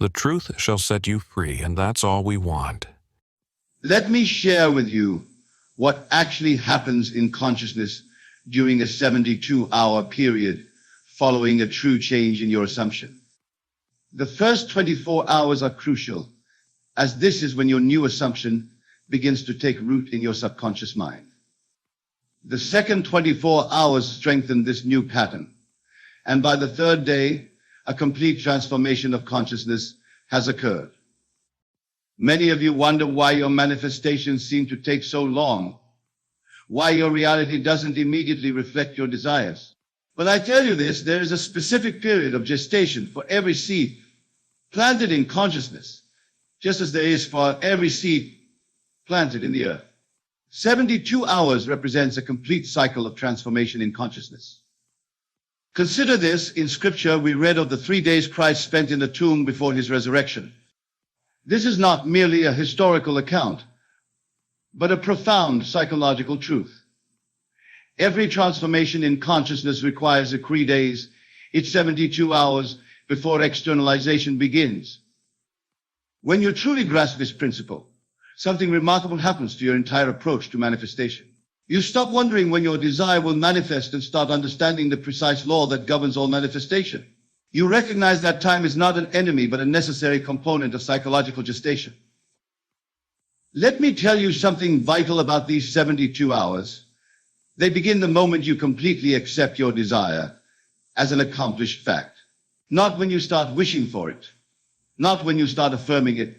The truth shall set you free, and that's all we want. Let me share with you what actually happens in consciousness during a 72-hour period following a true change in your assumption. The first 24 hours are crucial, as this is when your new assumption begins to take root in your subconscious mind. The second 24 hours strengthen this new pattern, and by the third day, a complete transformation of consciousness has occurred. Many of you wonder why your manifestations seem to take so long, why your reality doesn't immediately reflect your desires. But I tell you this, there is a specific period of gestation for every seed planted in consciousness, just as there is for every seed planted in the earth. 72 hours represents a complete cycle of transformation in consciousness. Consider this. In Scripture, we read of the 3 days Christ spent in the tomb before his resurrection. This is not merely a historical account, but a profound psychological truth. Every transformation in consciousness requires the 3 days. It's 72 hours before externalization begins. When you truly grasp this principle, something remarkable happens to your entire approach to manifestation. You stop wondering when your desire will manifest and start understanding the precise law that governs all manifestation. You recognize that time is not an enemy, but a necessary component of psychological gestation. Let me tell you something vital about these 72 hours. They begin the moment you completely accept your desire as an accomplished fact. Not when you start wishing for it, not when you start affirming it,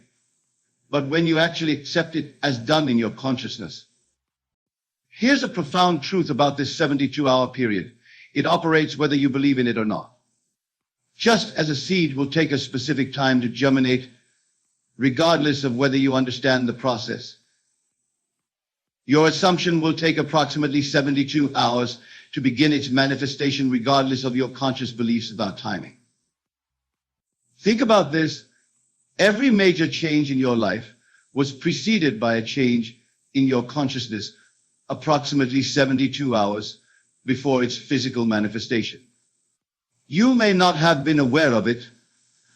but when you actually accept it as done in your consciousness. Here's a profound truth about this 72-hour period. It operates whether you believe in it or not. Just as a seed will take a specific time to germinate, regardless of whether you understand the process, your assumption will take approximately 72 hours to begin its manifestation, regardless of your conscious beliefs about timing. Think about this. Every major change in your life was preceded by a change in your consciousness approximately 72 hours before its physical manifestation. You may not have been aware of it,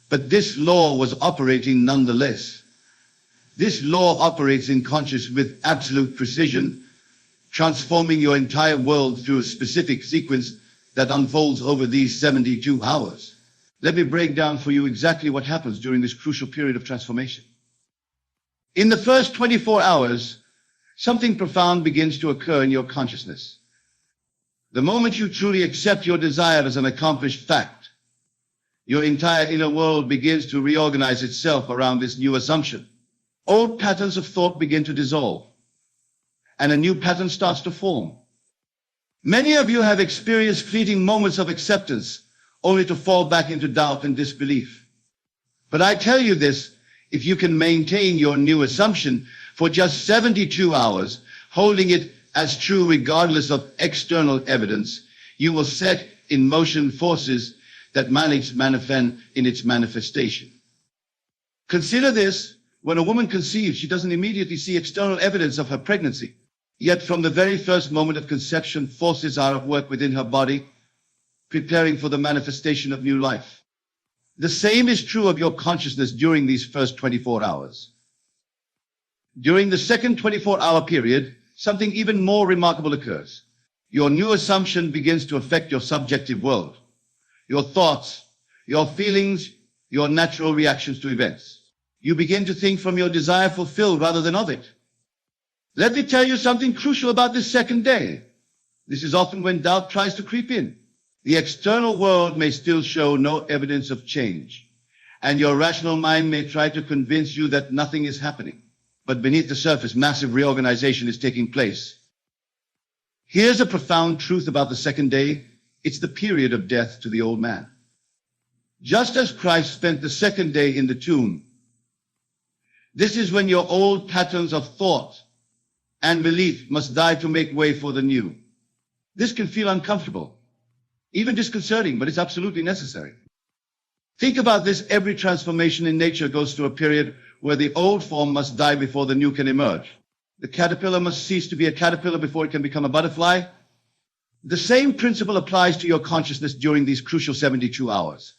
but this law was operating nonetheless. This law operates in consciousness with absolute precision, transforming your entire world through a specific sequence that unfolds over these 72 hours. Let me break down for you exactly what happens during this crucial period of transformation. In the first 24 hours, something profound begins to occur in your consciousness. The moment you truly accept your desire as an accomplished fact, your entire inner world begins to reorganize itself around this new assumption. Old patterns of thought begin to dissolve, and a new pattern starts to form. Many of you have experienced fleeting moments of acceptance, only to fall back into doubt and disbelief. But I tell you this, if you can maintain your new assumption for just 72 hours, holding it as true regardless of external evidence, you will set in motion forces that manage in its manifestation. Consider this. When a woman conceives, she doesn't immediately see external evidence of her pregnancy. Yet from the very first moment of conception, forces are at work within her body, preparing for the manifestation of new life. The same is true of your consciousness during these first 24 hours. During the second 24-hour period, something even more remarkable occurs. Your new assumption begins to affect your subjective world, your thoughts, your feelings, your natural reactions to events. You begin to think from your desire fulfilled rather than of it. Let me tell you something crucial about this second day. This is often when doubt tries to creep in. The external world may still show no evidence of change, and your rational mind may try to convince you that nothing is happening. But beneath the surface, massive reorganization is taking place. Here's a profound truth about the second day. It's the period of death to the old man. Just as Christ spent the second day in the tomb, this is when your old patterns of thought and belief must die to make way for the new. This can feel uncomfortable, even disconcerting, but it's absolutely necessary. Think about this. Every transformation in nature goes through a period where the old form must die before the new can emerge. The caterpillar must cease to be a caterpillar before it can become a butterfly. The same principle applies to your consciousness during these crucial 72 hours.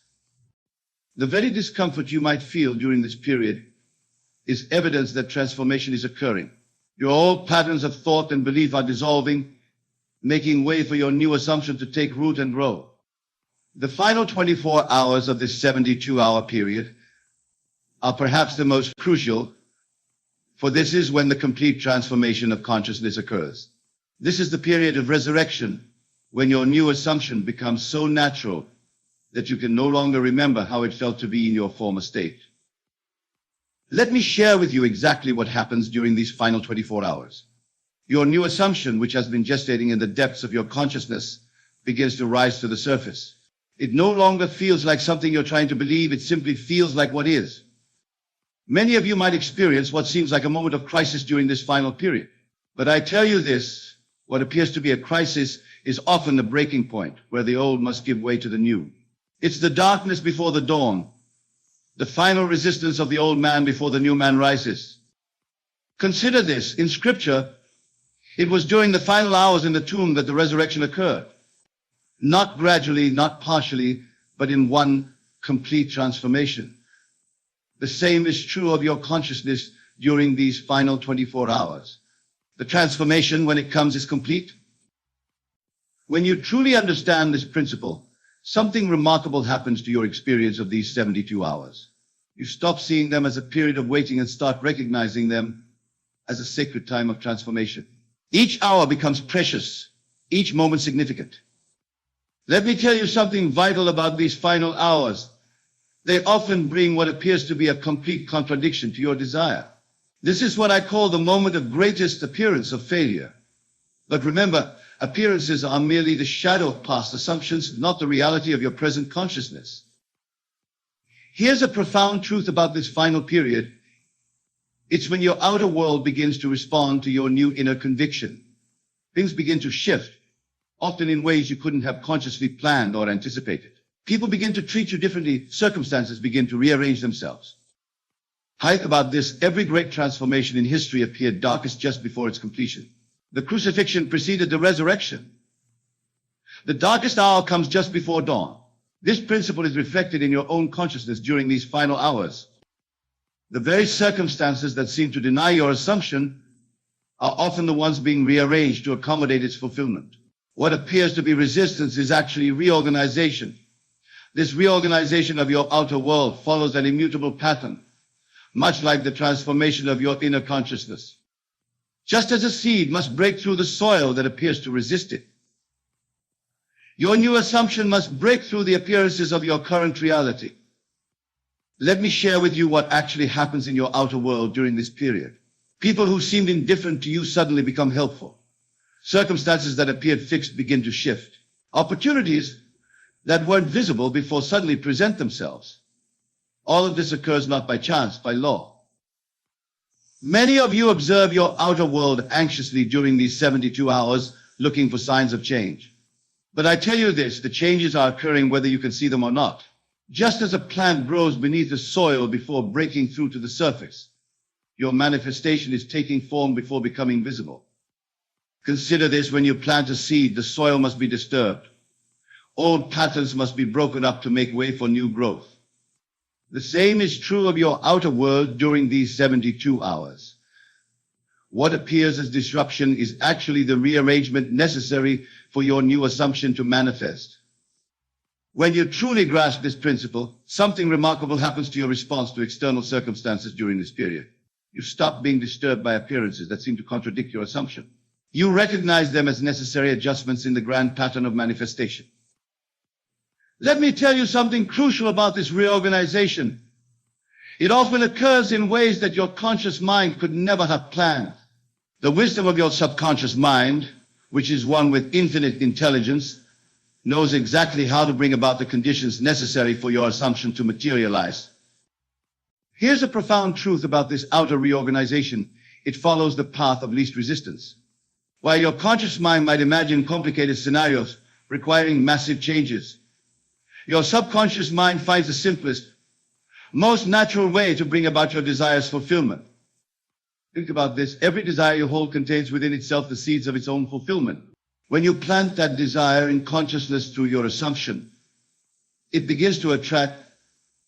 The very discomfort you might feel during this period is evidence that transformation is occurring. Your old patterns of thought and belief are dissolving, making way for your new assumption to take root and grow. The final 24 hours of this 72-hour period are perhaps the most crucial, for this is when the complete transformation of consciousness occurs. This is the period of resurrection, when your new assumption becomes so natural that you can no longer remember how it felt to be in your former state. Let me share with you exactly what happens during these final 24 hours. Your new assumption, which has been gestating in the depths of your consciousness, begins to rise to the surface. It no longer feels like something you're trying to believe, it simply feels like what is. Many of you might experience what seems like a moment of crisis during this final period. But I tell you this, what appears to be a crisis is often the breaking point where the old must give way to the new. It's the darkness before the dawn, the final resistance of the old man before the new man rises. Consider this, in Scripture, it was during the final hours in the tomb that the resurrection occurred. Not gradually, not partially, but in one complete transformation. The same is true of your consciousness during these final 24 hours. The transformation, when it comes, is complete. When you truly understand this principle, something remarkable happens to your experience of these 72 hours. You stop seeing them as a period of waiting and start recognizing them as a sacred time of transformation. Each hour becomes precious, each moment significant. Let me tell you something vital about these final hours. They often bring what appears to be a complete contradiction to your desire. This is what I call the moment of greatest appearance of failure. But remember, appearances are merely the shadow of past assumptions, not the reality of your present consciousness. Here's a profound truth about this final period. It's when your outer world begins to respond to your new inner conviction. Things begin to shift, often in ways you couldn't have consciously planned or anticipated. People begin to treat you differently. Circumstances begin to rearrange themselves. Think about this. Every great transformation in history appeared darkest just before its completion. The crucifixion preceded the resurrection. The darkest hour comes just before dawn. This principle is reflected in your own consciousness during these final hours. The very circumstances that seem to deny your assumption are often the ones being rearranged to accommodate its fulfillment. What appears to be resistance is actually reorganization. This reorganization of your outer world follows an immutable pattern, much like the transformation of your inner consciousness. Just as a seed must break through the soil that appears to resist it, your new assumption must break through the appearances of your current reality. Let me share with you what actually happens in your outer world during this period. People who seemed indifferent to you suddenly become helpful. Circumstances that appeared fixed begin to shift. Opportunities that weren't visible before suddenly present themselves. All of this occurs not by chance, by law. Many of you observe your outer world anxiously during these 72 hours, looking for signs of change. But I tell you this, the changes are occurring whether you can see them or not. Just as a plant grows beneath the soil before breaking through to the surface, your manifestation is taking form before becoming visible. Consider this: when you plant a seed, the soil must be disturbed. Old patterns must be broken up to make way for new growth. The same is true of your outer world during these 72 hours. What appears as disruption is actually the rearrangement necessary for your new assumption to manifest. When you truly grasp this principle, something remarkable happens to your response to external circumstances during this period. You stop being disturbed by appearances that seem to contradict your assumption. You recognize them as necessary adjustments in the grand pattern of manifestation. Let me tell you something crucial about this reorganization. It often occurs in ways that your conscious mind could never have planned. The wisdom of your subconscious mind, which is one with infinite intelligence, knows exactly how to bring about the conditions necessary for your assumption to materialize. Here's a profound truth about this outer reorganization. It follows the path of least resistance. While your conscious mind might imagine complicated scenarios requiring massive changes, your subconscious mind finds the simplest, most natural way to bring about your desire's fulfillment. Think about this. Every desire you hold contains within itself the seeds of its own fulfillment. When you plant that desire in consciousness through your assumption, it begins to attract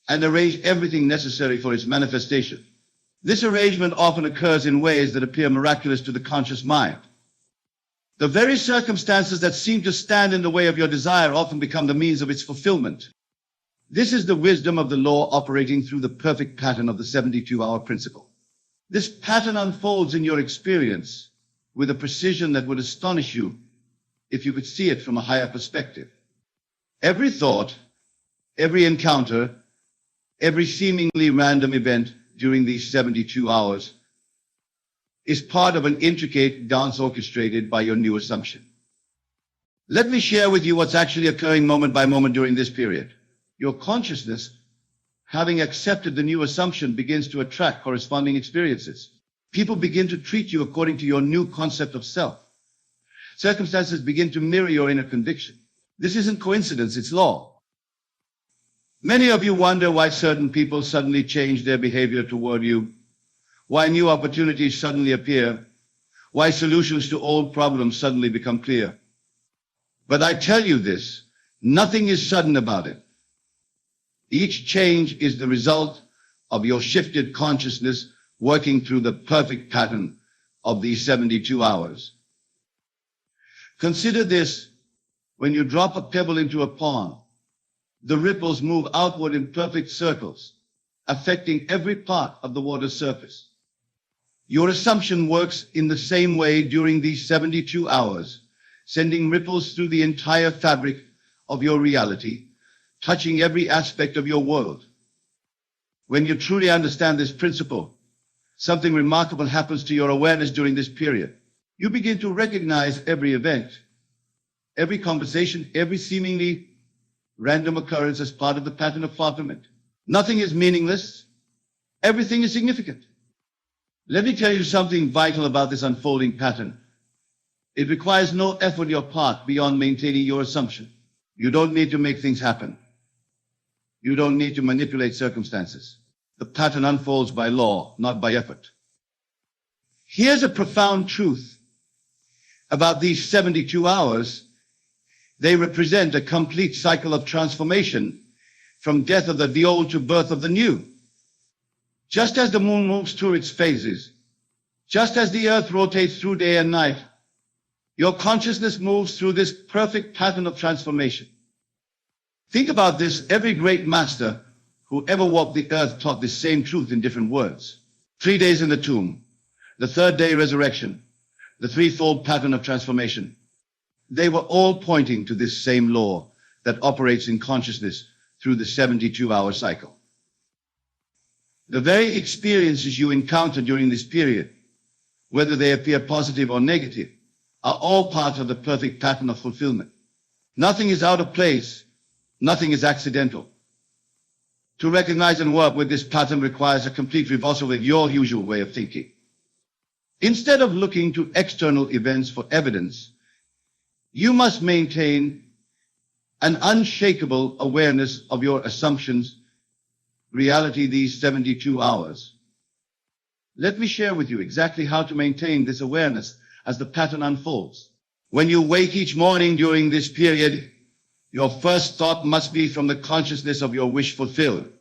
and arrange everything necessary for its manifestation. This arrangement often occurs in ways that appear miraculous to the conscious mind. The very circumstances that seem to stand in the way of your desire often become the means of its fulfillment. This is the wisdom of the law operating through the perfect pattern of the 72-hour principle. This pattern unfolds in your experience with a precision that would astonish you if you could see it from a higher perspective. Every thought, every encounter, every seemingly random event during these 72 hours is part of an intricate dance orchestrated by your new assumption. Let me share with you what's actually occurring moment by moment during this period. Your consciousness, having accepted the new assumption, begins to attract corresponding experiences. People begin to treat you according to your new concept of self. Circumstances begin to mirror your inner conviction. This isn't coincidence, it's law. Many of you wonder why certain people suddenly change their behavior toward you, why new opportunities suddenly appear, why solutions to old problems suddenly become clear. But I tell you this, nothing is sudden about it. Each change is the result of your shifted consciousness working through the perfect pattern of these 72 hours. Consider this: when you drop a pebble into a pond, the ripples move outward in perfect circles, affecting every part of the water's surface. Your assumption works in the same way during these 72 hours, sending ripples through the entire fabric of your reality, touching every aspect of your world. When you truly understand this principle, something remarkable happens to your awareness during this period. You begin to recognize every event, every conversation, every seemingly random occurrence as part of the pattern of fulfillment. Nothing is meaningless. Everything is significant. Let me tell you something vital about this unfolding pattern. It requires no effort on your part beyond maintaining your assumption. You don't need to make things happen. You don't need to manipulate circumstances. The pattern unfolds by law, not by effort. Here's a profound truth about these 72 hours. They represent a complete cycle of transformation, from death of the old to birth of the new. Just as the moon moves through its phases, just as the earth rotates through day and night, your consciousness moves through this perfect pattern of transformation. Think about this. Every great master who ever walked the earth taught this same truth in different words. 3 days in the tomb, the third day resurrection, the threefold pattern of transformation. They were all pointing to this same law that operates in consciousness through the 72-hour cycle. The very experiences you encounter during this period, whether they appear positive or negative, are all part of the perfect pattern of fulfillment. Nothing is out of place. Nothing is accidental. To recognize and work with this pattern requires a complete reversal with your usual way of thinking. Instead of looking to external events for evidence, you must maintain an unshakable awareness of your assumptions, reality these 72 hours. Let me share with you exactly how to maintain this awareness as the pattern unfolds. When you wake each morning during this period, your first thought must be from the consciousness of your wish fulfilled.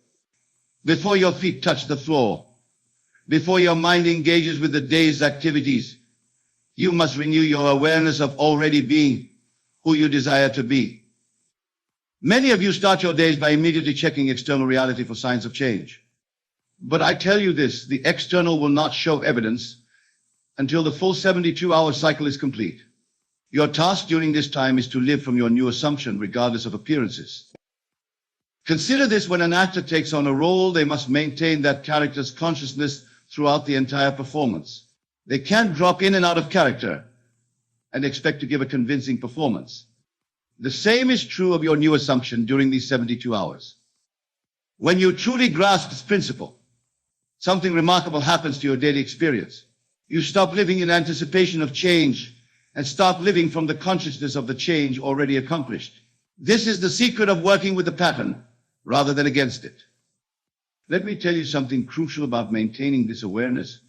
Before your feet touch the floor, before your mind engages with the day's activities, you must renew your awareness of already being who you desire to be. Many of you start your days by immediately checking external reality for signs of change. But I tell you this, the external will not show evidence until the full 72-hour cycle is complete. Your task during this time is to live from your new assumption, regardless of appearances. Consider this: when an actor takes on a role, they must maintain that character's consciousness throughout the entire performance. They can't drop in and out of character and expect to give a convincing performance. The same is true of your new assumption during these 72 hours. When you truly grasp this principle, something remarkable happens to your daily experience. You stop living in anticipation of change and start living from the consciousness of the change already accomplished. This is the secret of working with the pattern rather than against it. Let me tell you something crucial about maintaining this awareness.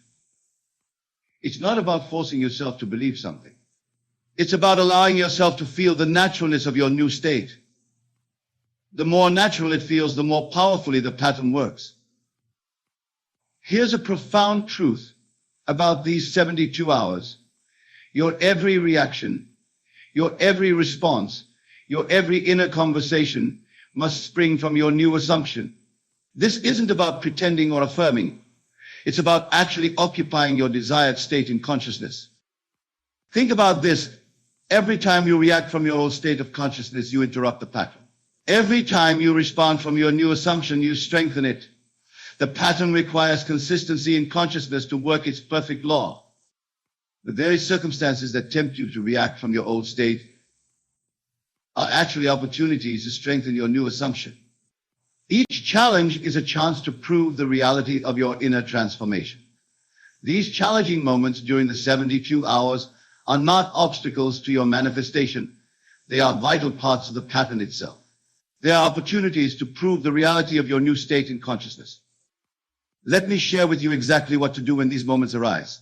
It's not about forcing yourself to believe something. It's about allowing yourself to feel the naturalness of your new state. The more natural it feels, the more powerfully the pattern works. Here's a profound truth about these 72 hours. Your every reaction, your every response, your every inner conversation must spring from your new assumption. This isn't about pretending or affirming. It's about actually occupying your desired state in consciousness. Think about this. Every time you react from your old state of consciousness, you interrupt the pattern. Every time you respond from your new assumption, you strengthen it. The pattern requires consistency in consciousness to work its perfect law. The very circumstances that tempt you to react from your old state are actually opportunities to strengthen your new assumption. Each challenge is a chance to prove the reality of your inner transformation. These challenging moments during the 72 hours are not obstacles to your manifestation. They are vital parts of the pattern itself. They are opportunities to prove the reality of your new state in consciousness. Let me share with you exactly what to do when these moments arise.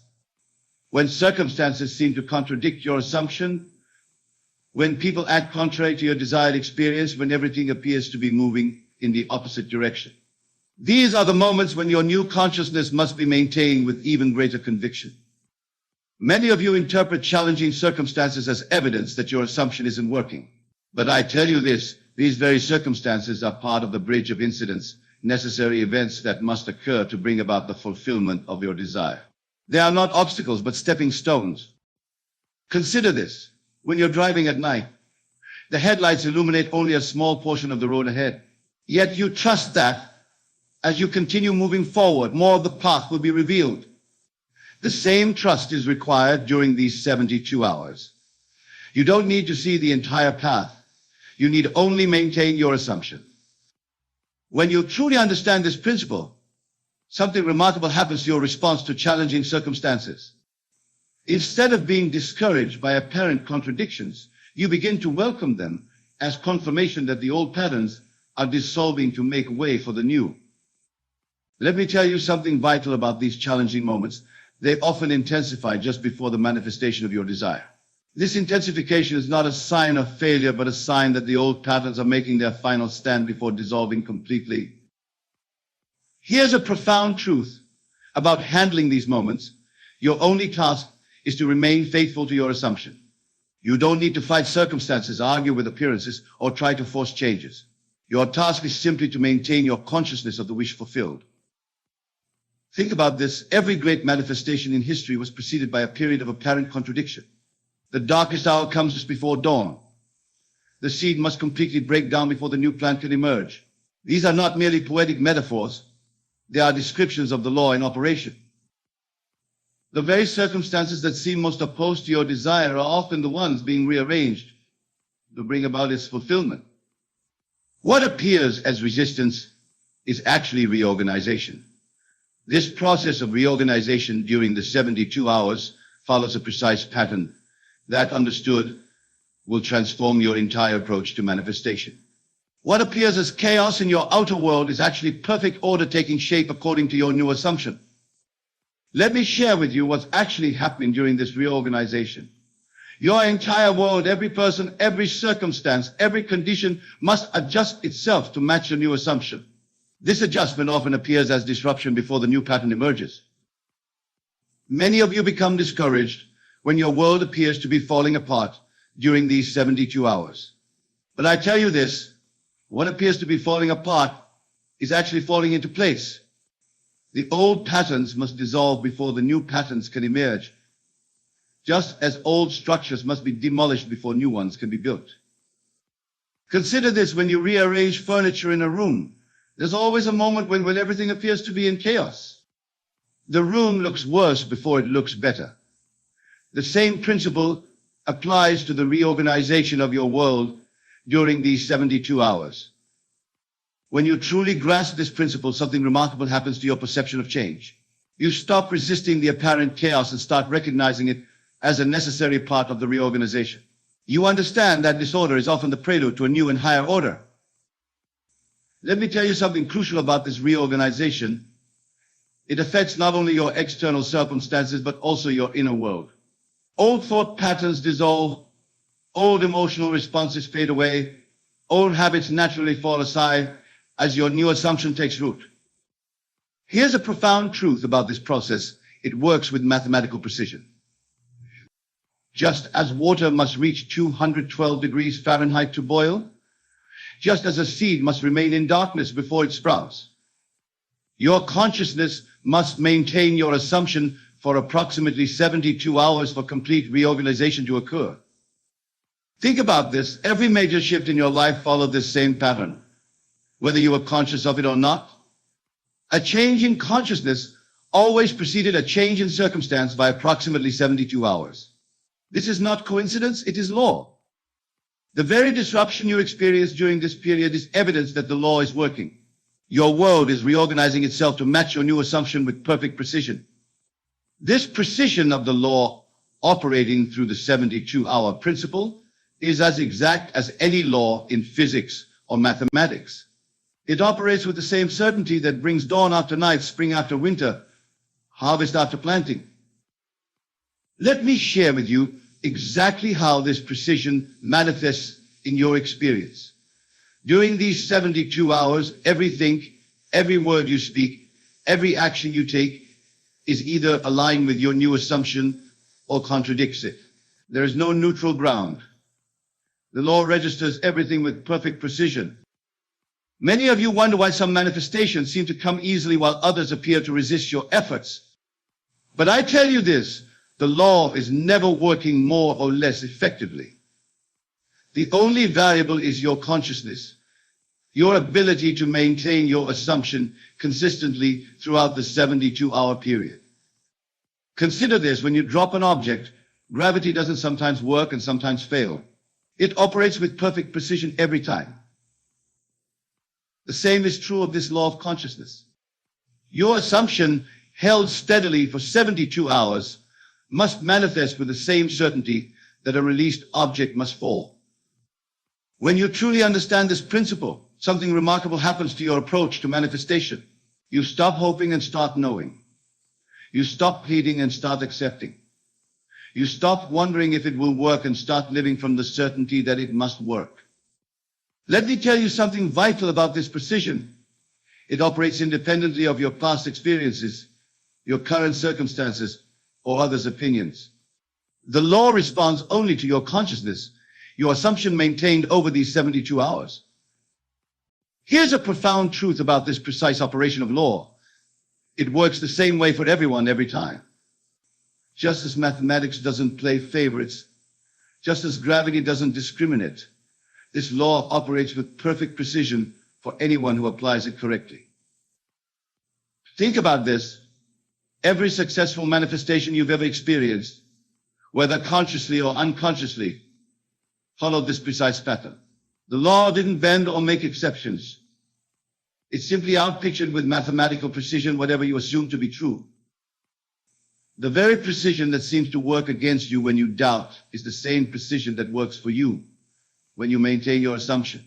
When circumstances seem to contradict your assumption, when people act contrary to your desired experience, when everything appears to be moving in the opposite direction. These are the moments when your new consciousness must be maintained with even greater conviction. Many of you interpret challenging circumstances as evidence that your assumption isn't working. But I tell you this, these very circumstances are part of the bridge of incidents, necessary events that must occur to bring about the fulfillment of your desire. They are not obstacles, but stepping stones. Consider this. When you're driving at night, the headlights illuminate only a small portion of the road ahead. Yet you trust that as you continue moving forward, more of the path will be revealed. The same trust is required during these 72 hours. You don't need to see the entire path. You need only maintain your assumption. When you truly understand this principle, something remarkable happens to your response to challenging circumstances. Instead of being discouraged by apparent contradictions, you begin to welcome them as confirmation that the old patterns are dissolving to make way for the new. Let me tell you something vital about these challenging moments. They often intensify just before the manifestation of your desire. This intensification is not a sign of failure, but a sign that the old patterns are making their final stand before dissolving completely. Here's a profound truth about handling these moments. Your only task is to remain faithful to your assumption. You don't need to fight circumstances, argue with appearances, or try to force changes. Your task is simply to maintain your consciousness of the wish fulfilled. Think about this. Every great manifestation in history was preceded by a period of apparent contradiction. The darkest hour comes just before dawn. The seed must completely break down before the new plant can emerge. These are not merely poetic metaphors. They are descriptions of the law in operation. The very circumstances that seem most opposed to your desire are often the ones being rearranged to bring about its fulfillment. What appears as resistance is actually reorganization. This process of reorganization during the 72 hours follows a precise pattern that, understood, will transform your entire approach to manifestation. What appears as chaos in your outer world is actually perfect order taking shape according to your new assumption. Let me share with you what's actually happening during this reorganization. Your entire world, every person, every circumstance, every condition must adjust itself to match your new assumption. This adjustment often appears as disruption before the new pattern emerges. Many of you become discouraged when your world appears to be falling apart during these 72 hours. But I tell you this, what appears to be falling apart is actually falling into place. The old patterns must dissolve before the new patterns can emerge, just as old structures must be demolished before new ones can be built. Consider this: when you rearrange furniture in a room, there's always a moment when everything appears to be in chaos. The room looks worse before it looks better. The same principle applies to the reorganization of your world during these 72 hours. When you truly grasp this principle, something remarkable happens to your perception of change. You stop resisting the apparent chaos and start recognizing it as a necessary part of the reorganization. You understand that disorder is often the prelude to a new and higher order. Let me tell you something crucial about this reorganization. It affects not only your external circumstances, but also your inner world. Old thought patterns dissolve, old emotional responses fade away, Old habits naturally fall aside as your new assumption takes root. Here's a profound truth about this process. It works with mathematical precision. Just as water must reach 212 degrees Fahrenheit to boil, just as a seed must remain in darkness before it sprouts, your consciousness must maintain your assumption for approximately 72 hours for complete reorganization to occur. Think about this. Every major shift in your life followed this same pattern, whether you were conscious of it or not. A change in consciousness always preceded a change in circumstance by approximately 72 hours. This is not coincidence, it is law. The very disruption you experience during this period is evidence that the law is working. Your world is reorganizing itself to match your new assumption with perfect precision. This precision of the law operating through the 72-hour principle is as exact as any law in physics or mathematics. It operates with the same certainty that brings dawn after night, spring after winter, harvest after planting. Let me share with you exactly how this precision manifests in your experience. During these 72 hours, everything, every word you speak, every action you take is either aligned with your new assumption or contradicts it. There is no neutral ground. The law registers everything with perfect precision. Many of you wonder why some manifestations seem to come easily while others appear to resist your efforts. But I tell you this, the law is never working more or less effectively. The only variable is your consciousness, your ability to maintain your assumption consistently throughout the 72-hour period. Consider this: when you drop an object, gravity doesn't sometimes work and sometimes fail. It operates with perfect precision every time. The same is true of this law of consciousness. Your assumption, held steadily for 72 hours, must manifest with the same certainty that a released object must fall. When you truly understand this principle, something remarkable happens to your approach to manifestation. You stop hoping and start knowing. You stop pleading and start accepting. You stop wondering if it will work and start living from the certainty that it must work. Let me tell you something vital about this precision. It operates independently of your past experiences, your current circumstances, or others' opinions. The law responds only to your consciousness, your assumption maintained over these 72 hours. Here's a profound truth about this precise operation of law. It works the same way for everyone every time. Just as mathematics doesn't play favorites, just as gravity doesn't discriminate, this law operates with perfect precision for anyone who applies it correctly. Think about this. Every successful manifestation you've ever experienced, whether consciously or unconsciously, followed this precise pattern. The law didn't bend or make exceptions. It simply outpictured with mathematical precision whatever you assume to be true. The very precision that seems to work against you when you doubt is the same precision that works for you when you maintain your assumption.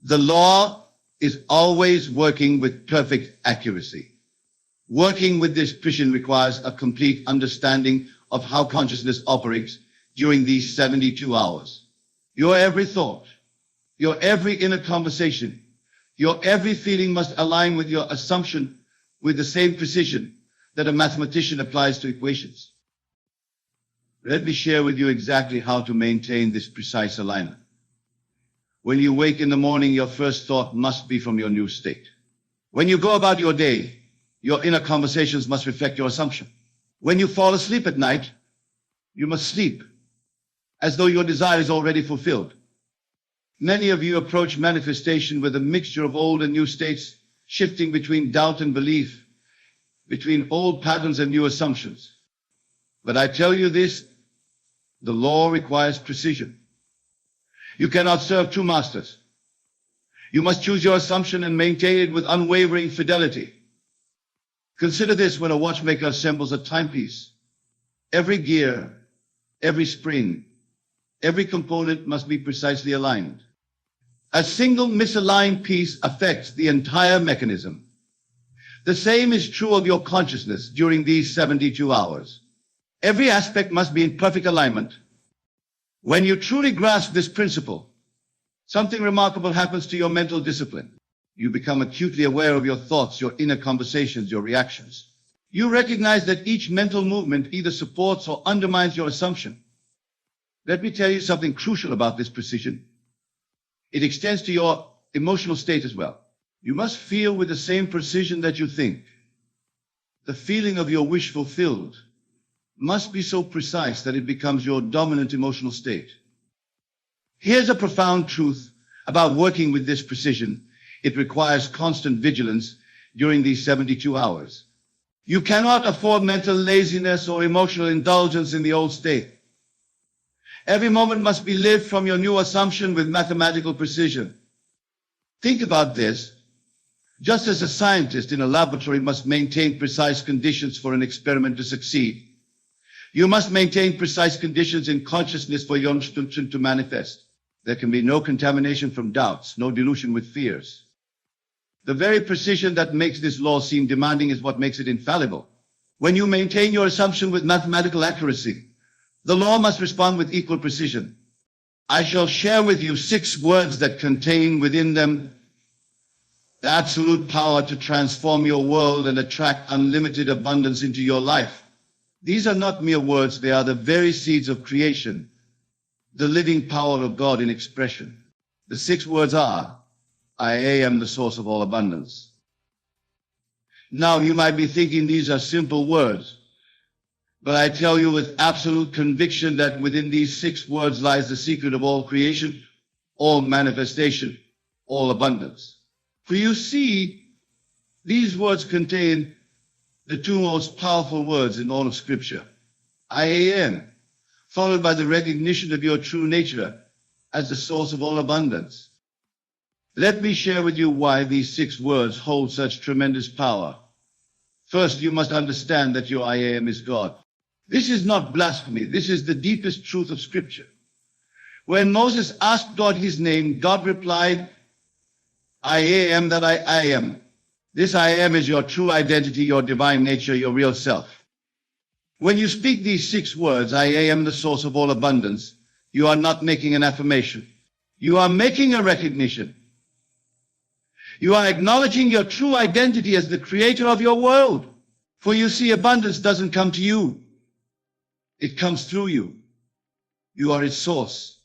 The law is always working with perfect accuracy. Working with this precision requires a complete understanding of how consciousness operates during these 72 hours. Your every thought, your every inner conversation, your every feeling must align with your assumption with the same precision that a mathematician applies to equations. Let me share with you exactly how to maintain this precise alignment. When you wake in the morning, your first thought must be from your new state. When you go about your day, your inner conversations must reflect your assumption. When you fall asleep at night, you must sleep as though your desire is already fulfilled. Many of you approach manifestation with a mixture of old and new states, shifting between doubt and belief, between old patterns and new assumptions. But I tell you this, the law requires precision. You cannot serve two masters. You must choose your assumption and maintain it with unwavering fidelity. Consider this: when a watchmaker assembles a timepiece, every gear, every spring, every component must be precisely aligned. A single misaligned piece affects the entire mechanism. The same is true of your consciousness during these 72 hours. Every aspect must be in perfect alignment. When you truly grasp this principle, something remarkable happens to your mental discipline. You become acutely aware of your thoughts, your inner conversations, your reactions. You recognize that each mental movement either supports or undermines your assumption. Let me tell you something crucial about this precision. It extends to your emotional state as well. You must feel with the same precision that you think. The feeling of your wish fulfilled must be so precise that it becomes your dominant emotional state. Here's a profound truth about working with this precision. It requires constant vigilance during these 72 hours. You cannot afford mental laziness or emotional indulgence in the old state. Every moment must be lived from your new assumption with mathematical precision. Think about this. Just as a scientist in a laboratory must maintain precise conditions for an experiment to succeed, you must maintain precise conditions in consciousness for your instruction to manifest. There can be no contamination from doubts, no dilution with fears. The very precision that makes this law seem demanding is what makes it infallible. When you maintain your assumption with mathematical accuracy, the law must respond with equal precision. I shall share with you 6 words that contain within them the absolute power to transform your world and attract unlimited abundance into your life. These are not mere words, they are the very seeds of creation, the living power of God in expression. The 6 words are, I am the source of all abundance. Now you might be thinking these are simple words, but I tell you with absolute conviction that within these 6 words lies the secret of all creation, all manifestation, all abundance. For you see, these words contain the 2 most powerful words in all of Scripture. I am, followed by the recognition of your true nature as the source of all abundance. Let me share with you why these 6 words hold such tremendous power. First, you must understand that your I am is God. This is not blasphemy. This is the deepest truth of Scripture. When Moses asked God his name, God replied, I am that I am. This I am is your true identity, your divine nature, your real self. When you speak these 6 words, I am the source of all abundance, you are not making an affirmation. You are making a recognition. You are acknowledging your true identity as the creator of your world. For you see, abundance doesn't come to you. It comes through you. You are its source.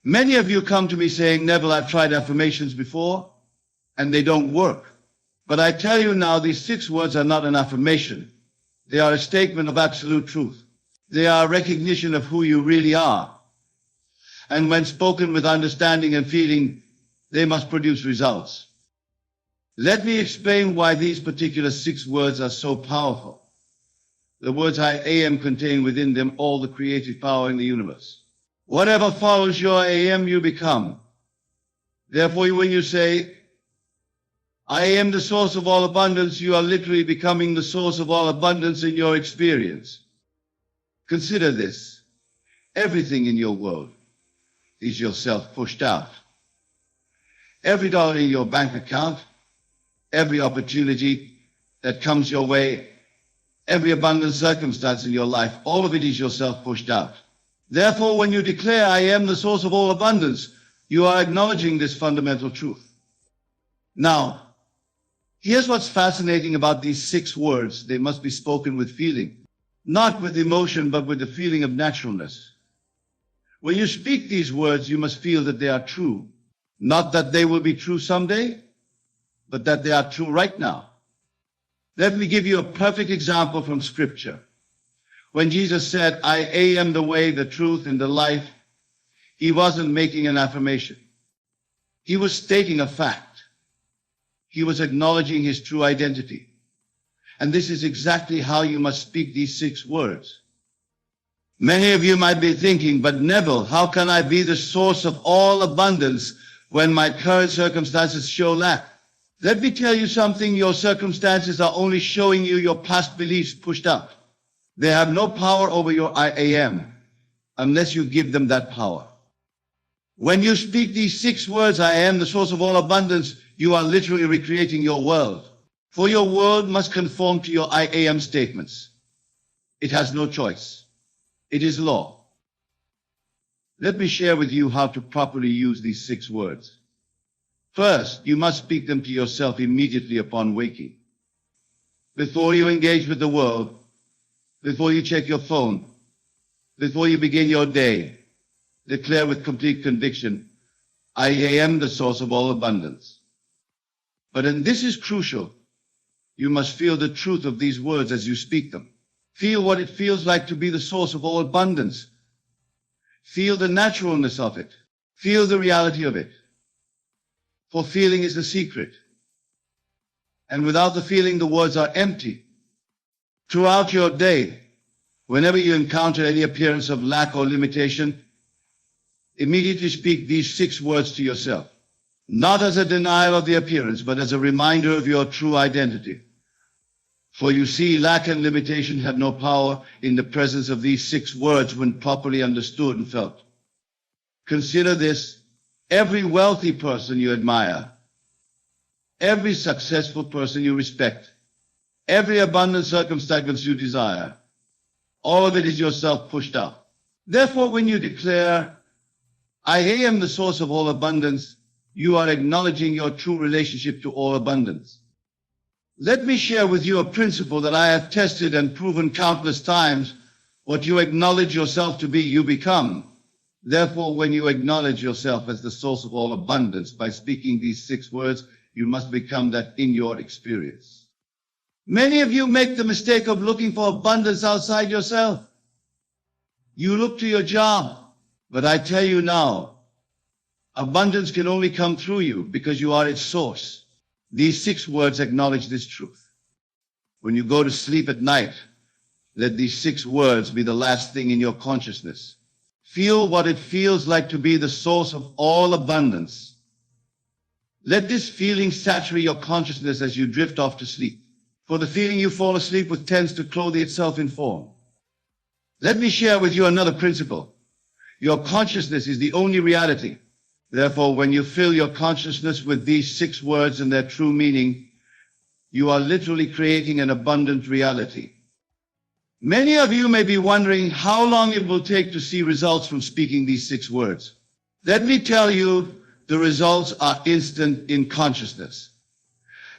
Many of you come to me saying, Neville, I've tried affirmations before, and they don't work. But I tell you now, these 6 words are not an affirmation. They are a statement of absolute truth. They are a recognition of who you really are. And when spoken with understanding and feeling, they must produce results. Let me explain why these particular 6 words are so powerful. The words I am contain within them all the creative power in the universe. Whatever follows your I am, you become. Therefore, when you say, I am the source of all abundance, you are literally becoming the source of all abundance in your experience. Consider this. Everything in your world is yourself pushed out. Every dollar in your bank account, every opportunity that comes your way, every abundant circumstance in your life, all of it is yourself pushed out. Therefore, when you declare, I am the source of all abundance, you are acknowledging this fundamental truth. Now, here's what's fascinating about these 6 words. They must be spoken with feeling, not with emotion, but with the feeling of naturalness. When you speak these words, you must feel that they are true. Not that they will be true someday, but that they are true right now. Let me give you a perfect example from Scripture. When Jesus said, I am the way, the truth, and the life, he wasn't making an affirmation. He was stating a fact. He was acknowledging his true identity. And this is exactly how you must speak these 6 words. Many of you might be thinking, but Neville, how can I be the source of all abundance when my current circumstances show lack? Let me tell you something. Your circumstances are only showing you your past beliefs pushed out. They have no power over your I am unless you give them that power. When you speak these 6 words, I am the source of all abundance, you are literally recreating your world. For your world must conform to your I am statements. It has no choice. It is law. Let me share with you how to properly use these 6 words. First, you must speak them to yourself immediately upon waking. Before you engage with the world, before you check your phone, before you begin your day, declare with complete conviction, I am the source of all abundance. But and this is crucial, you must feel the truth of these words as you speak them. Feel what it feels like to be the source of all abundance. Feel the naturalness of it. Feel the reality of it. For feeling is the secret. And without the feeling, the words are empty. Throughout your day, whenever you encounter any appearance of lack or limitation, immediately speak these 6 words to yourself. Not as a denial of the appearance, but as a reminder of your true identity. For you see, lack and limitation have no power in the presence of these 6 words when properly understood and felt. Consider this: every wealthy person you admire, every successful person you respect, every abundant circumstance you desire, all of it is yourself pushed out. Therefore, when you declare, I am the source of all abundance, you are acknowledging your true relationship to all abundance. Let me share with you a principle that I have tested and proven countless times. What you acknowledge yourself to be, you become. Therefore, when you acknowledge yourself as the source of all abundance by speaking these 6 words, you must become that in your experience. Many of you make the mistake of looking for abundance outside yourself. You look to your job, but I tell you now, abundance can only come through you because you are its source. These 6 words acknowledge this truth. When you go to sleep at night, let these 6 words be the last thing in your consciousness. Feel what it feels like to be the source of all abundance. Let this feeling saturate your consciousness as you drift off to sleep. For the feeling you fall asleep with tends to clothe itself in form. Let me share with you another principle. Your consciousness is the only reality. Therefore, when you fill your consciousness with these 6 words and their true meaning, you are literally creating an abundant reality. Many of you may be wondering how long it will take to see results from speaking these 6 words. Let me tell you, the results are instant in consciousness.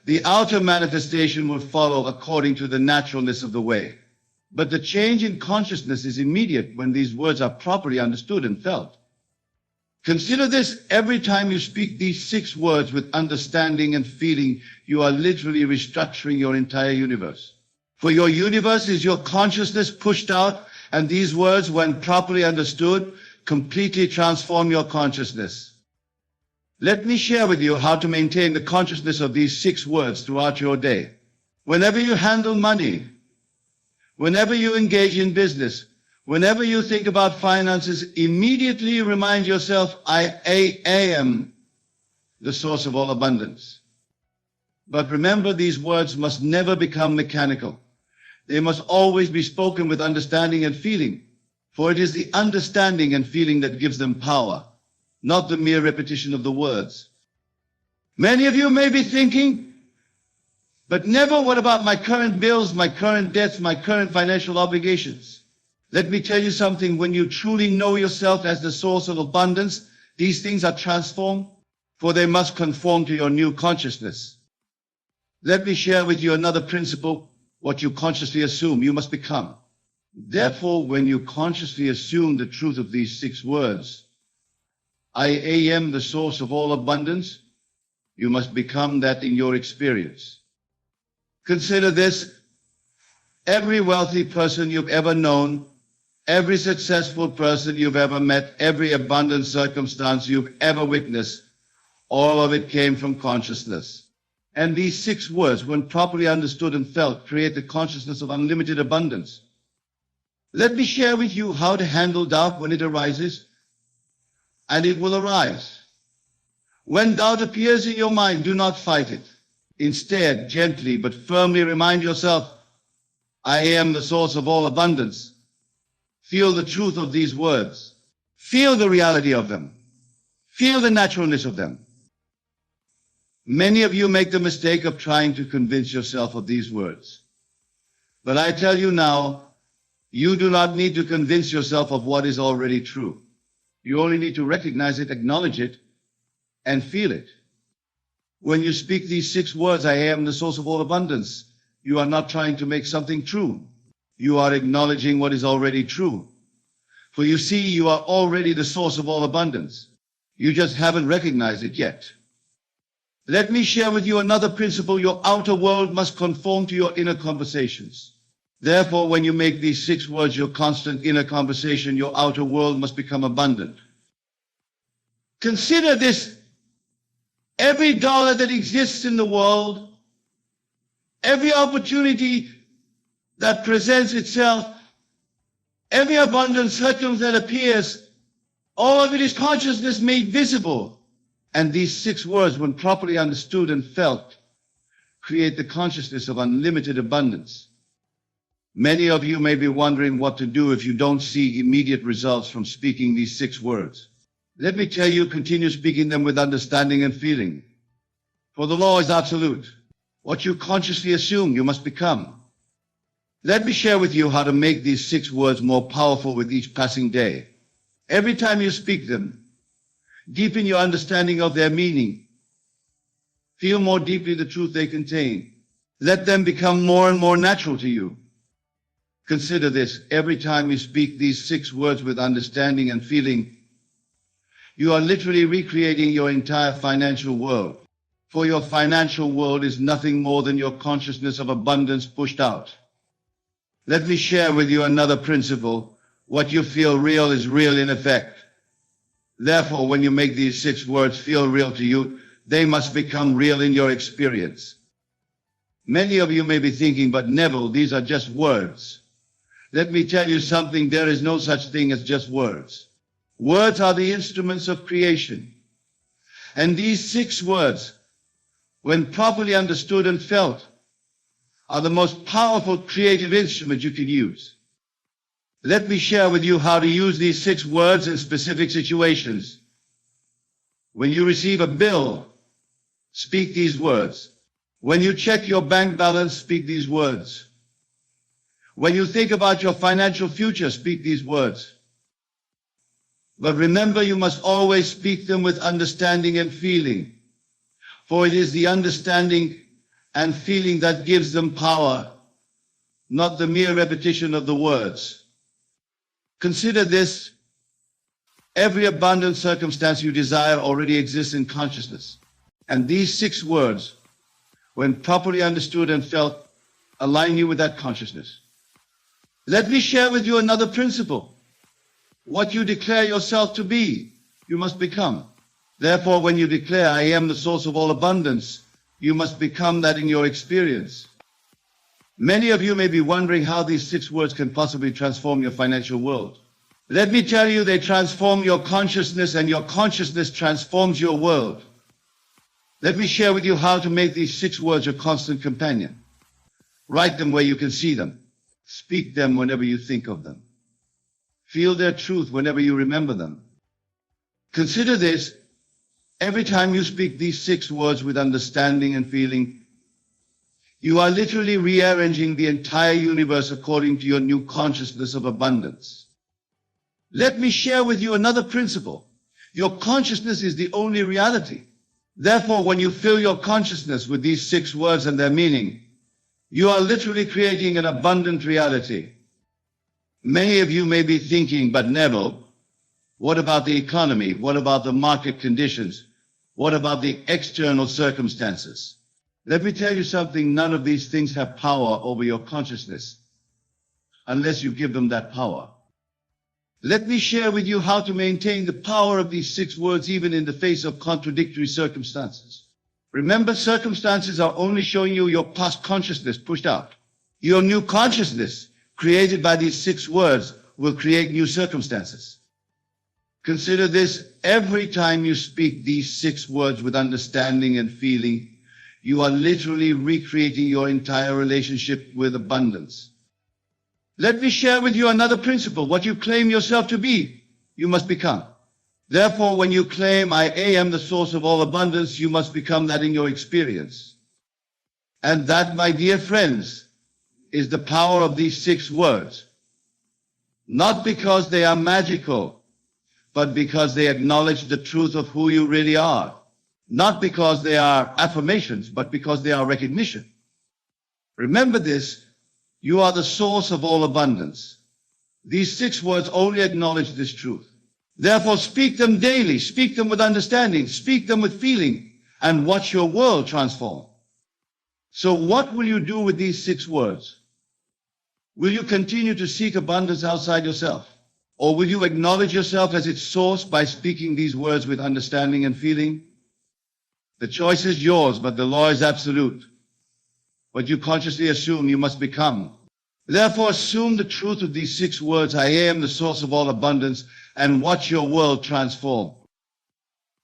The outer manifestation will follow according to the naturalness of the way. But the change in consciousness is immediate when these words are properly understood and felt. Consider this: every time you speak these 6 words with understanding and feeling, you are literally restructuring your entire universe. For your universe is your consciousness pushed out, and these words, when properly understood, completely transform your consciousness. Let me share with you how to maintain the consciousness of these 6 words throughout your day. Whenever you handle money, whenever you engage in business, whenever you think about finances, immediately remind yourself, I am the source of all abundance. But remember, these words must never become mechanical. They must always be spoken with understanding and feeling, for it is the understanding and feeling that gives them power, not the mere repetition of the words. Many of you may be thinking, but never, what about my current bills, my current debts, my current financial obligations? Let me tell you something. When you truly know yourself as the source of abundance, these things are transformed, for they must conform to your new consciousness. Let me share with you another principle. What you consciously assume, you must become. Therefore, when you consciously assume the truth of these 6 words, I am the source of all abundance, you must become that in your experience. Consider this: every wealthy person you've ever known, every successful person you've ever met, every abundant circumstance you've ever witnessed, all of it came from consciousness. And these 6 words, when properly understood and felt, create the consciousness of unlimited abundance. Let me share with you how to handle doubt when it arises, and it will arise. When doubt appears in your mind, do not fight it. Instead, gently but firmly remind yourself, I am the source of all abundance. Feel the truth of these words. Feel the reality of them. Feel the naturalness of them. Many of you make the mistake of trying to convince yourself of these words. But I tell you now, you do not need to convince yourself of what is already true. You only need to recognize it, acknowledge it, and feel it. When you speak these 6 words, I am the source of all abundance, you are not trying to make something true. You are acknowledging what is already true. For you see, you are already the source of all abundance. You just haven't recognized it yet. Let me share with you another principle. Your outer world must conform to your inner conversations. Therefore, when you make these 6 words your constant inner conversation, your outer world must become abundant. Consider this. Every dollar that exists in the world, every opportunity that presents itself, every abundant circumstance that appears, all of it is consciousness made visible. And these 6 words, when properly understood and felt, create the consciousness of unlimited abundance. Many of you may be wondering what to do if you don't see immediate results from speaking these 6 words. Let me tell you, continue speaking them with understanding and feeling. For the law is absolute. What you consciously assume, you must become. Let me share with you how to make these 6 words more powerful with each passing day. Every time you speak them, deepen your understanding of their meaning. Feel more deeply the truth they contain. Let them become more and more natural to you. Consider this. Every time you speak these 6 words with understanding and feeling, you are literally recreating your entire financial world. For your financial world is nothing more than your consciousness of abundance pushed out. Let me share with you another principle. What you feel real is real in effect. Therefore, when you make these 6 words feel real to you, they must become real in your experience. Many of you may be thinking, but Neville, these are just words. Let me tell you something. There is no such thing as just words. Words are the instruments of creation. And these 6 words, when properly understood and felt, are the most powerful creative instrument you can use. Let me share with you how to use these 6 words in specific situations. When you receive a bill, speak these words. When you check your bank balance, speak these words. When you think about your financial future, speak these words. But remember, you must always speak them with understanding and feeling. For it is the understanding and feeling that gives them power, not the mere repetition of the words. Consider this. Every abundant circumstance you desire already exists in consciousness. And these 6 words, when properly understood and felt, align you with that consciousness. Let me share with you another principle. What you declare yourself to be, you must become. Therefore, when you declare, I am the source of all abundance, you must become that in your experience. Many of you may be wondering how these 6 words can possibly transform your financial world. Let me tell you, they transform your consciousness, and your consciousness transforms your world. Let me share with you how to make these 6 words your constant companion. Write them where you can see them. Speak them whenever you think of them. Feel their truth whenever you remember them. Consider this. Every time you speak these 6 words with understanding and feeling, you are literally rearranging the entire universe according to your new consciousness of abundance. Let me share with you another principle. Your consciousness is the only reality. Therefore, when you fill your consciousness with these 6 words and their meaning, you are literally creating an abundant reality. Many of you may be thinking, but Neville, what about the economy? What about the market conditions? What about the external circumstances? Let me tell you something. None of these things have power over your consciousness unless you give them that power. Let me share with you how to maintain the power of these 6 words even in the face of contradictory circumstances. Remember, circumstances are only showing you your past consciousness pushed out. Your new consciousness, created by these 6 words, will create new circumstances. Consider this. Every time you speak these 6 words with understanding and feeling, you are literally recreating your entire relationship with abundance. Let me share with you another principle. What you claim yourself to be, you must become. Therefore, when you claim, I am the source of all abundance, you must become that in your experience. And that, my dear friends, is the power of these 6 words. Not because they are magical, but because they acknowledge the truth of who you really are. Not because they are affirmations, but because they are recognition. Remember this, you are the source of all abundance. These 6 words only acknowledge this truth. Therefore, speak them daily, speak them with understanding, speak them with feeling, and watch your world transform. So what will you do with these 6 words? Will you continue to seek abundance outside yourself? Or will you acknowledge yourself as its source by speaking these words with understanding and feeling? The choice is yours, but the law is absolute. What you consciously assume you must become. Therefore, assume the truth of these 6 words, I am the source of all abundance, and watch your world transform.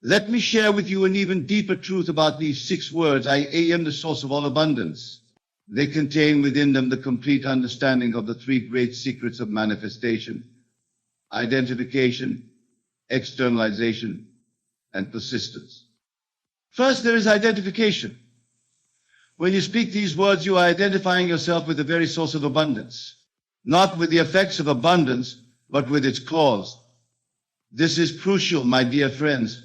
Let me share with you an even deeper truth about these 6 words, I am the source of all abundance. They contain within them the complete understanding of the 3 great secrets of manifestation: identification, externalization, and persistence. First, there is identification. When you speak these words, you are identifying yourself with the very source of abundance, not with the effects of abundance, but with its cause. This is crucial, my dear friends,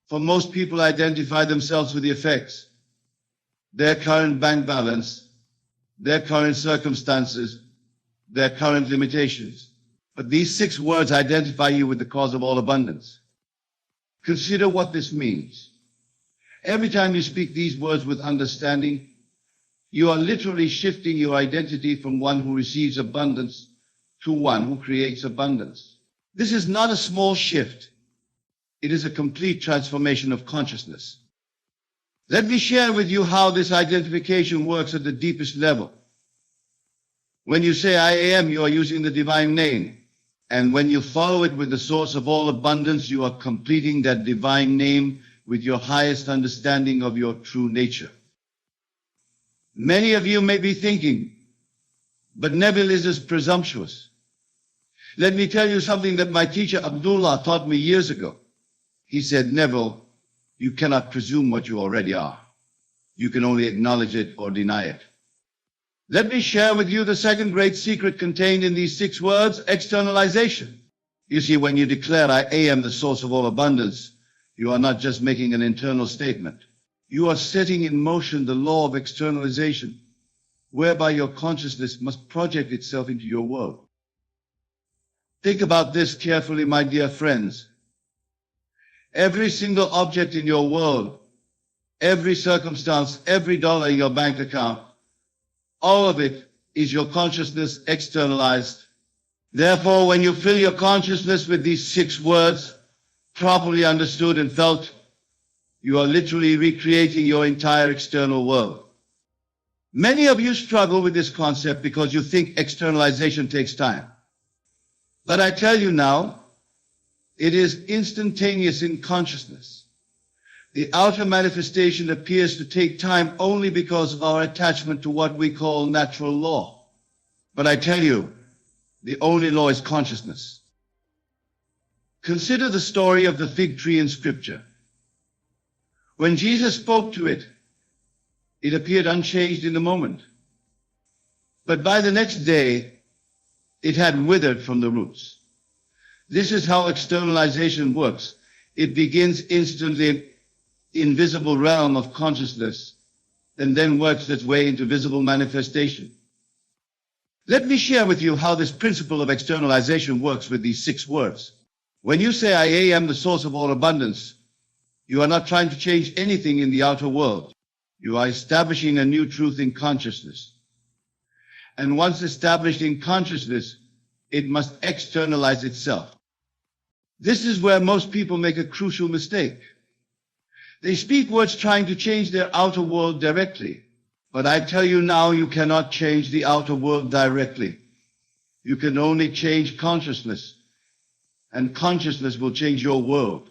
for most people identify themselves with the effects: their current bank balance, their current circumstances, their current limitations. But these 6 words identify you with the cause of all abundance. Consider what this means. Every time you speak these words with understanding, you are literally shifting your identity from one who receives abundance to one who creates abundance. This is not a small shift. It is a complete transformation of consciousness. Let me share with you how this identification works at the deepest level. When you say I am, you are using the divine name. And when you follow it with the source of all abundance, you are completing that divine name with your highest understanding of your true nature. Many of you may be thinking, but Neville is as presumptuous. Let me tell you something that my teacher Abdullah taught me years ago. He said, Neville, you cannot presume what you already are. You can only acknowledge it or deny it. Let me share with you the second great secret contained in these 6 words, externalization. You see, when you declare, I am the source of all abundance, you are not just making an internal statement. You are setting in motion the law of externalization, whereby your consciousness must project itself into your world. Think about this carefully, my dear friends. Every single object in your world, every circumstance, every dollar in your bank account, all of it is your consciousness externalized. Therefore, when you fill your consciousness with these 6 words, properly understood and felt, you are literally recreating your entire external world. Many of you struggle with this concept because you think externalization takes time. But I tell you now, it is instantaneous in consciousness. The outer manifestation appears to take time only because of our attachment to what we call natural law. But I tell you, the only law is consciousness. Consider the story of the fig tree in Scripture. When Jesus spoke to it, it appeared unchanged in the moment. But by the next day, it had withered from the roots. This is how externalization works. It begins instantly in invisible realm of consciousness and then works its way into visible manifestation. Let me share with you how this principle of externalization works with these 6 words. When you say, I am the source of all abundance, you are not trying to change anything in the outer world. You are establishing a new truth in consciousness. And once established in consciousness, it must externalize itself. This is where most people make a crucial mistake. They speak words trying to change their outer world directly. But I tell you now, you cannot change the outer world directly. You can only change consciousness, and consciousness will change your world.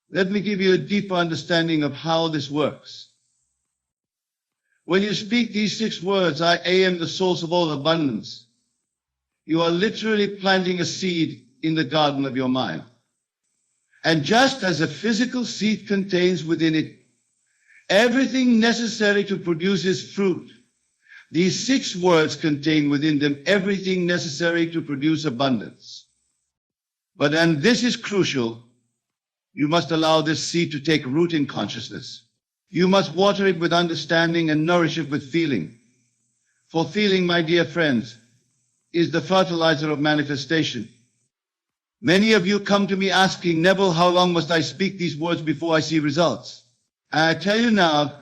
Let me give you a deeper understanding of how this works. When you speak these 6 words, I am the source of all abundance, you are literally planting a seed in the garden of your mind. And just as a physical seed contains within it everything necessary to produce its fruit, these 6 words contain within them everything necessary to produce abundance. And this is crucial, you must allow this seed to take root in consciousness. You must water it with understanding and nourish it with feeling. For feeling, my dear friends, is the fertilizer of manifestation. Many of you come to me asking, Neville, how long must I speak these words before I see results? And I tell you now,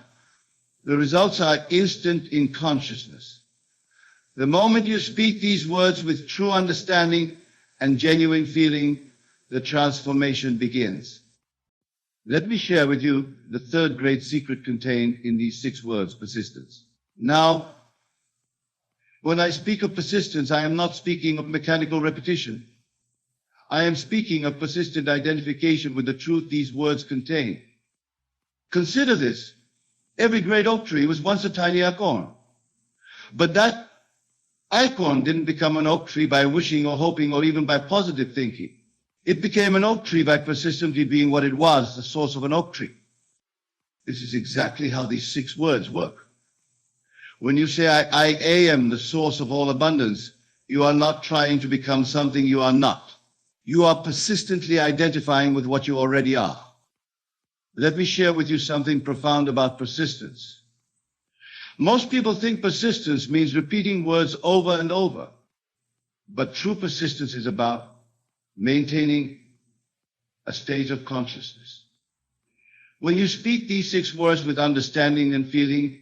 the results are instant in consciousness. The moment you speak these words with true understanding and genuine feeling, the transformation begins. Let me share with you the third great secret contained in these 6 words, persistence. Now, when I speak of persistence, I am not speaking of mechanical repetition. I am speaking of persistent identification with the truth these words contain. Consider this. Every great oak tree was once a tiny acorn. But that acorn didn't become an oak tree by wishing or hoping or even by positive thinking. It became an oak tree by persistently being what it was, the source of an oak tree. This is exactly how these 6 words work. When you say, I am the source of all abundance, you are not trying to become something you are not. You are persistently identifying with what you already are. Let me share with you something profound about persistence. Most people think persistence means repeating words over and over. But true persistence is about maintaining a state of consciousness. When you speak these 6 words with understanding and feeling,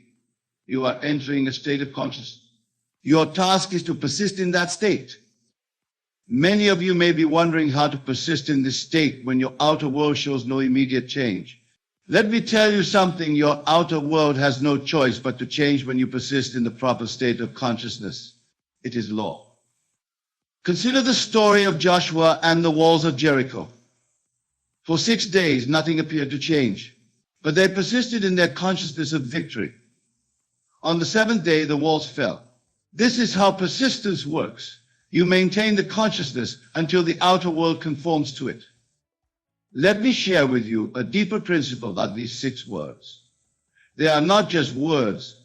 you are entering a state of consciousness. Your task is to persist in that state. Many of you may be wondering how to persist in this state when your outer world shows no immediate change. Let me tell you something, your outer world has no choice but to change when you persist in the proper state of consciousness. It is law. Consider the story of Joshua and the walls of Jericho. For 6 days, nothing appeared to change, but they persisted in their consciousness of victory. On the 7th day, the walls fell. This is how persistence works. You maintain the consciousness until the outer world conforms to it. Let me share with you a deeper principle about these 6 words. They are not just words.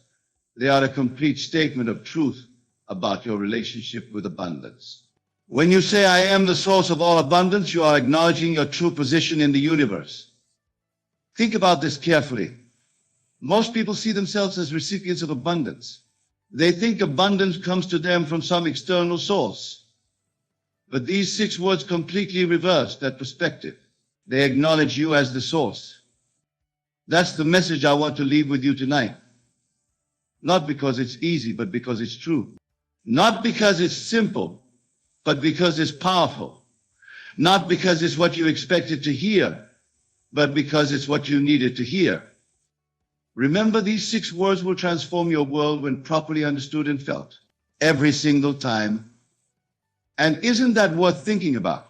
They are a complete statement of truth about your relationship with abundance. When you say, I am the source of all abundance, you are acknowledging your true position in the universe. Think about this carefully. Most people see themselves as recipients of abundance. They think abundance comes to them from some external source. But these 6 words completely reverse that perspective. They acknowledge you as the source. That's the message I want to leave with you tonight. Not because it's easy, but because it's true. Not because it's simple, but because it's powerful. Not because it's what you expected to hear, but because it's what you needed to hear. Remember, these 6 words will transform your world when properly understood and felt. Every single time. And isn't that worth thinking about?